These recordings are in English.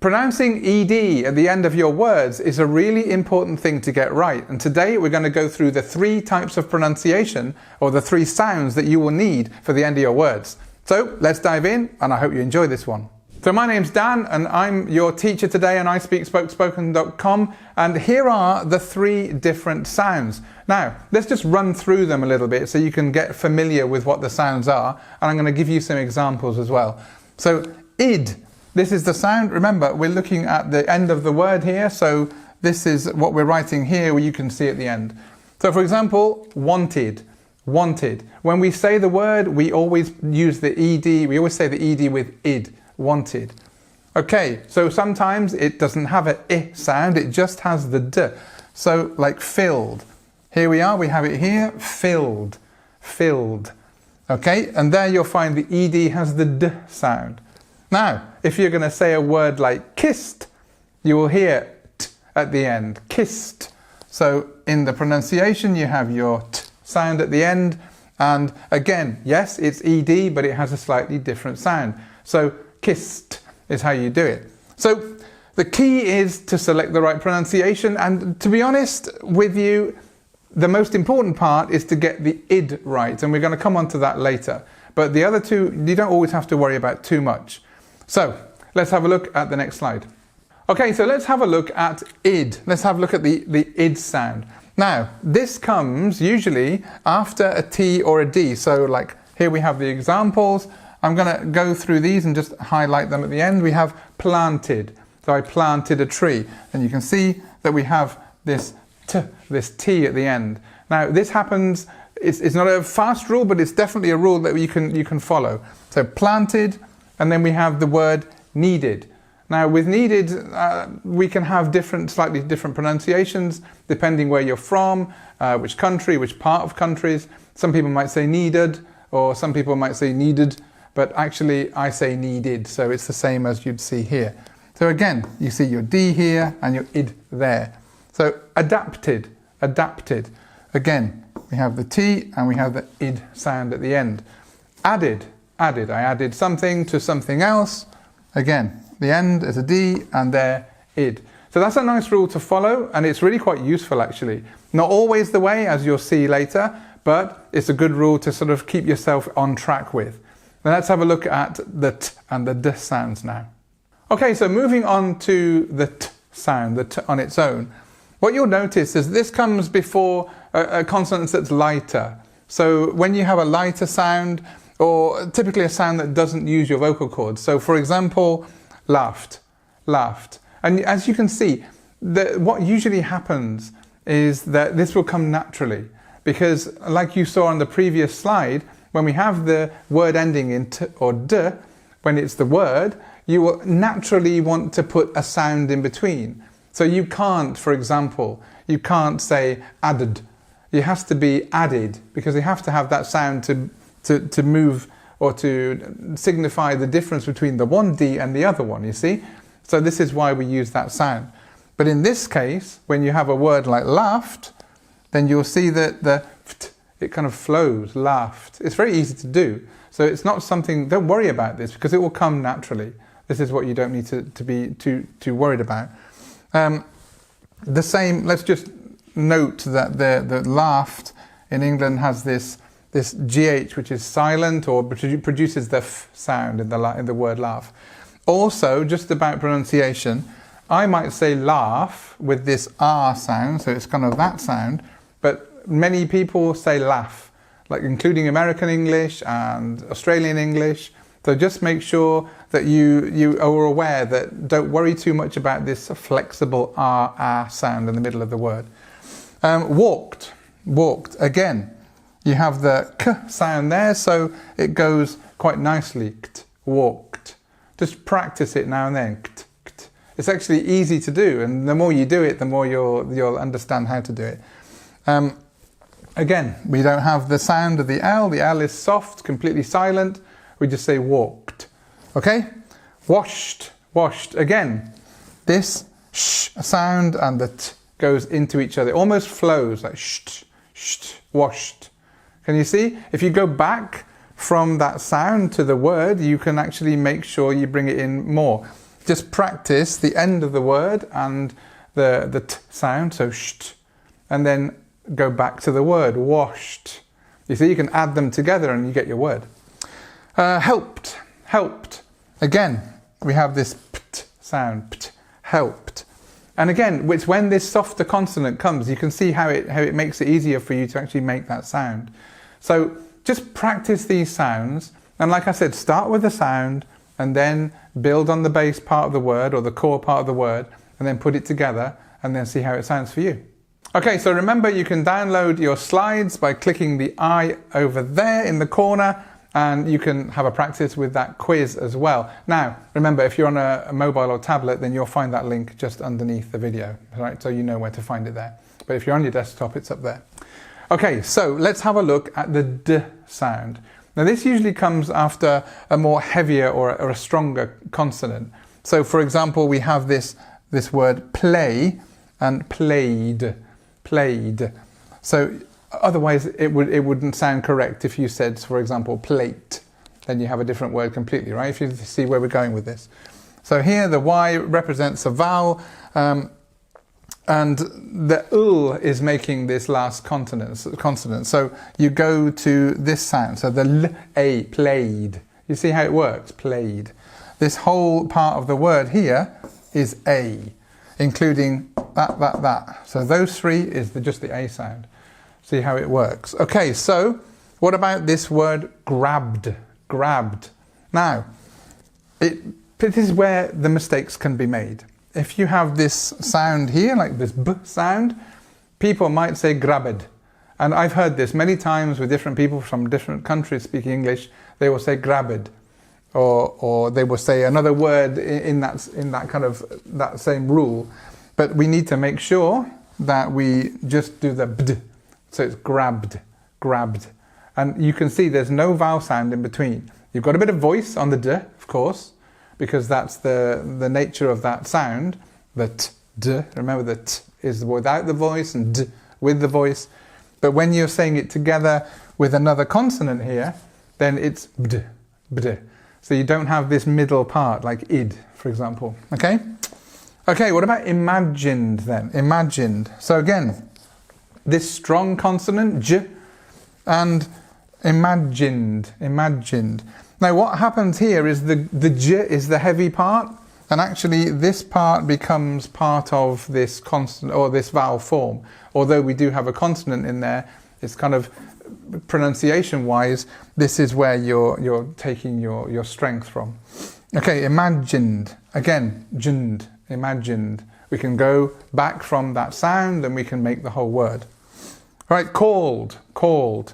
Pronouncing ED at the end of your words is a really important thing to get right. And today we're going to go through the 3 types of pronunciation, or the 3 sounds that you will need for the end of your words. So let's dive in, and I hope you enjoy this one. So my name's Dan, and I'm your teacher today on ISpeakSpokeSpoken.com, and here are the 3 different sounds. Now, let's just run through them a little bit so you can get familiar with what the sounds are, and I'm going to give you some examples as well. So, id. This is the sound. Remember, we're looking at the end of the word here, so this is what we're writing here, where you can see at the end. So for example, wanted, wanted. When we say the word, we always use the ed, we always say the ed with id, wanted. Okay, so sometimes it doesn't have an I sound, it just has the d. So like filled. Here we are, we have it here, filled, filled. Okay, and there you'll find the ed has the d sound. Now, if you're going to say a word like kissed, you will hear t at the end, kissed. So in the pronunciation, you have your t sound at the end. And again, yes, it's ed, but it has a slightly different sound. So kissed is how you do it. So the key is to select the right pronunciation. And to be honest with you, the most important part is to get the id right. And we're going to come on to that later. But the other 2, you don't always have to worry about too much. So let's have a look at the next slide. Okay, so let's have a look at id. Let's have a look at the id sound. Now, this comes usually after a T or a D. So like here we have the examples. I'm going to go through these and just highlight them at the end. We have planted. So I planted a tree. And you can see that we have this T at the end. Now, this happens, it's not a fast rule, but it's definitely a rule that you can follow. So planted. And then we have the word needed. Now with needed, we can have slightly different pronunciations depending where you're from, which country, which part of countries. Some people might say needed, or some people might say needed, but actually I say needed, so it's the same as you'd see here. So again, you see your D here and your id there. So adapted, adapted. Again, we have the T and we have the id sound at the end. Added. Added. I added something to something else. Again, the end is a D and there, id. So that's a nice rule to follow, and it's really quite useful actually. Not always the way, as you'll see later, but it's a good rule to sort of keep yourself on track with. Now let's have a look at the t and the d sounds now. Okay, so moving on to the t sound, the t on its own. What you'll notice is this comes before a consonant that's lighter. So when you have a lighter sound, or typically a sound that doesn't use your vocal cords. So for example, laughed, laughed. And as you can see, what usually happens is that this will come naturally, because like you saw on the previous slide, when we have the word ending in t or d, when it's the word, you will naturally want to put a sound in between. So you can't, for example, you can't say added. It has to be added, because you have to have that sound to move or to signify the difference between the one D and the other one, you see? So this is why we use that sound. But in this case, when you have a word like laughed, then you'll see that it kind of flows, laughed. It's very easy to do. So it's not something, don't worry about this, because it will come naturally. This is what you don't need to be too worried about. The same, let's just note that the laughed in England has this GH, which is silent or produces the f sound in the word laugh. Also, just about pronunciation, I might say laugh with this R sound, so it's kind of that sound, but many people say laugh, like including American English and Australian English. So just make sure that you are aware that don't worry too much about this flexible R sound in the middle of the word. Walked, walked, again. You have the k sound there, so it goes quite nicely. Kt, walked. Just practice it now and then. Kt, kt. It's actually easy to do, and the more you do it, the more you'll understand how to do it. Again, we don't have the sound of the L. The L is soft, completely silent. We just say walked. Okay? Washed, washed. Again, this sh sound and the t goes into each other. It almost flows like sht, sht, washed. Can you see? If you go back from that sound to the word, you can actually make sure you bring it in more. just practice the end of the word and the t sound, so sht, and then go back to the word, washed. You see, you can add them together and you get your word. Helped, helped. Again, we have this pt sound, pt, helped. And again, which when this softer consonant comes, you can see how it makes it easier for you to actually make that sound. So just practice these sounds. And like I said, start with the sound and then build on the base part of the word or the core part of the word and then put it together and then see how it sounds for you. Okay, so remember you can download your slides by clicking the I over there in the corner, and you can have a practice with that quiz as well. Now, remember, if you're on a mobile or tablet, then you'll find that link just underneath the video, right? So you know where to find it there. But if you're on your desktop, it's up there. Okay, so let's have a look at the D sound. Now this usually comes after a more heavier or a stronger consonant. So for example, we have this word play and played, played. So otherwise it wouldn't sound correct if you said, for example, plate. Then you have a different word completely, right? If you see where we're going with this. So here the Y represents a vowel, and the ul is making this last consonant. So you go to this sound. So the l, a, played. You see how it works? Played. This whole part of the word here is a, including that. So those three is just the a sound. See how it works. Okay, so what about this word grabbed? Grabbed. Now, this is where the mistakes can be made. If you have this sound here, like this b sound, people might say grabbed. And I've heard this many times with different people from different countries speaking English. They will say grabbed, or they will say another word in that kind of that same rule. But we need to make sure that we just do the bd. So it's grabbed, grabbed. And you can see there's no vowel sound in between. You've got a bit of voice on the d, of course, because that's the nature of that sound. The t, d, remember the t is without the voice and d with the voice. But when you're saying it together with another consonant here, then it's bd, bd. So you don't have this middle part like id, for example. Okay? Okay, what about imagined then? Imagined. So again, this strong consonant, j, and imagined, imagined. Now what happens here is the j is the heavy part, and actually this part becomes part of this consonant or this vowel form. Although we do have a consonant in there, it's kind of pronunciation wise, this is where you're taking your strength from. Okay, imagined. Again, jind, imagined. We can go back from that sound and we can make the whole word. Right, called, called.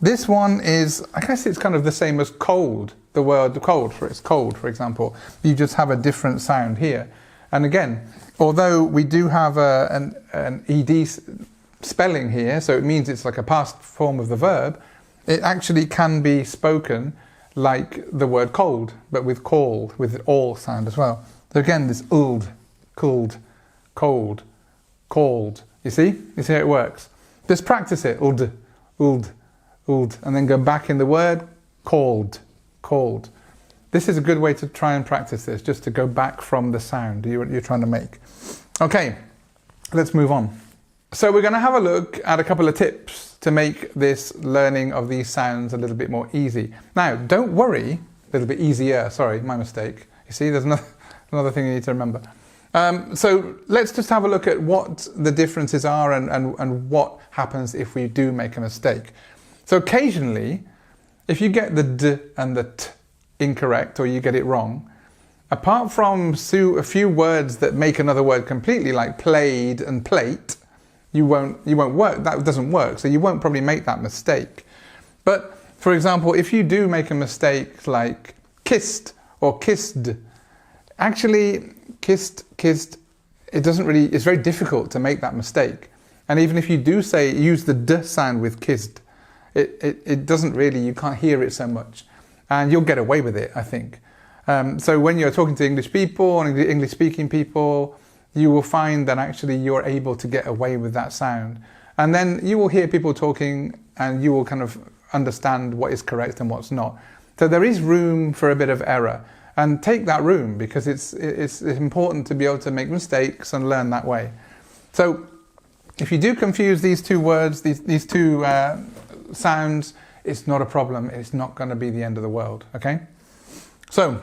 This one is, I guess it's kind of the same as cold. The word cold, for example. You just have a different sound here. And again, although we do have an ed spelling here, so it means it's like a past form of the verb, it actually can be spoken like the word cold, but with called, with all sound as well. So again, this uld, cooled, cold, called. You see how it works? Just practice it, uld, uld, uld, and then go back in the word, called, called. This is a good way to try and practice this, just to go back from the sound you're trying to make. Okay, let's move on. So we're going to have a look at a couple of tips to make this learning of these sounds a little bit more easy. Now, don't worry, a little bit easier, sorry, my mistake. You see, there's another thing you need to remember. So let's just have a look at what the differences are and what happens if we do make a mistake. So occasionally, if you get the d and the t incorrect or you get it wrong, apart from a few words that make another word completely, like played and plate, you won't work. That doesn't work, so you won't probably make that mistake. But for example, if you do make a mistake like kissed or kissed, actually kissed, it's very difficult to make that mistake. And even if you do use the d sound with kissed, it doesn't really, you can't hear it so much. And you'll get away with it, I think. So when you're talking to English people and English speaking people, you will find that actually you're able to get away with that sound. And then you will hear people talking and you will kind of understand what is correct and what's not. So there is room for a bit of error. and take that room, because it's important to be able to make mistakes and learn that way. So if you do confuse these two words, these two sounds, it's not a problem. It's not going to be the end of the world, okay? So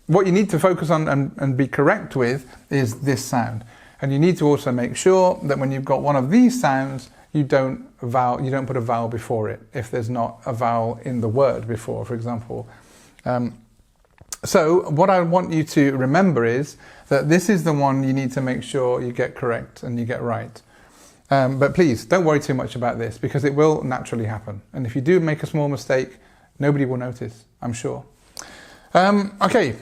what you need to focus on and be correct with is this sound. And you need to also make sure that when you've got one of these sounds, you don't put a vowel before it, if there's not a vowel in the word before, for example. So what I want you to remember is that this is the one you need to make sure you get correct and you get right. But please, don't worry too much about this, because it will naturally happen. And if you do make a small mistake, nobody will notice, I'm sure. Okay,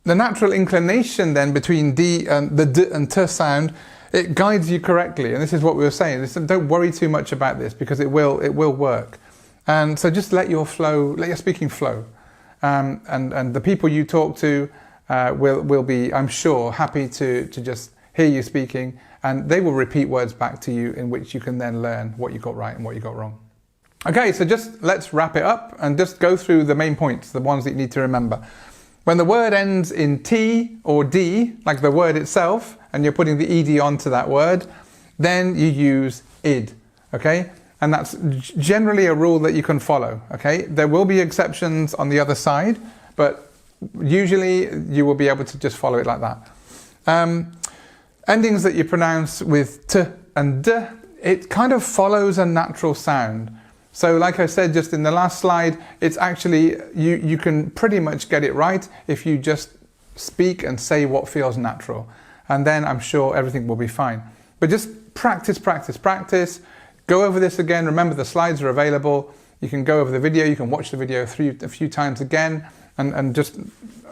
the natural inclination then between D and the D and T sound, it guides you correctly. And this is what we were saying. Don't worry too much about this, because it will work. And so just let your speaking flow. And the people you talk to will be, I'm sure, happy to just hear you speaking, and they will repeat words back to you in which you can then learn what you got right and what you got wrong. Okay, so just let's wrap it up and just go through the main points, the ones that you need to remember. When the word ends in T or D, like the word itself, and you're putting the ED onto that word, then you use id, okay? And that's generally a rule that you can follow, okay? There will be exceptions on the other side, but usually you will be able to just follow it like that. Endings that you pronounce with T and D, it kind of follows a natural sound. So like I said just in the last slide, it's actually, you can pretty much get it right if you just speak and say what feels natural. And then I'm sure everything will be fine. But just practice, practice, practice. Go over this again. Remember, the slides are available. You can go over the video. You can watch the video a few times again and just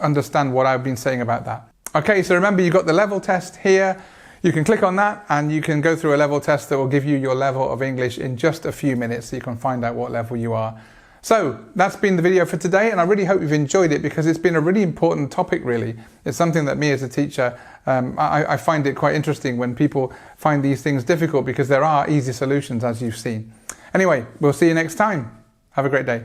understand what I've been saying about that. Okay, so remember, you've got the level test here. You can click on that and you can go through a level test that will give you your level of English in just a few minutes, so you can find out what level you are. So that's been the video for today, and I really hope you've enjoyed it, because it's been a really important topic, really. It's something that me as a teacher, I find it quite interesting when people find these things difficult, because there are easy solutions, as you've seen. Anyway, we'll see you next time. Have a great day.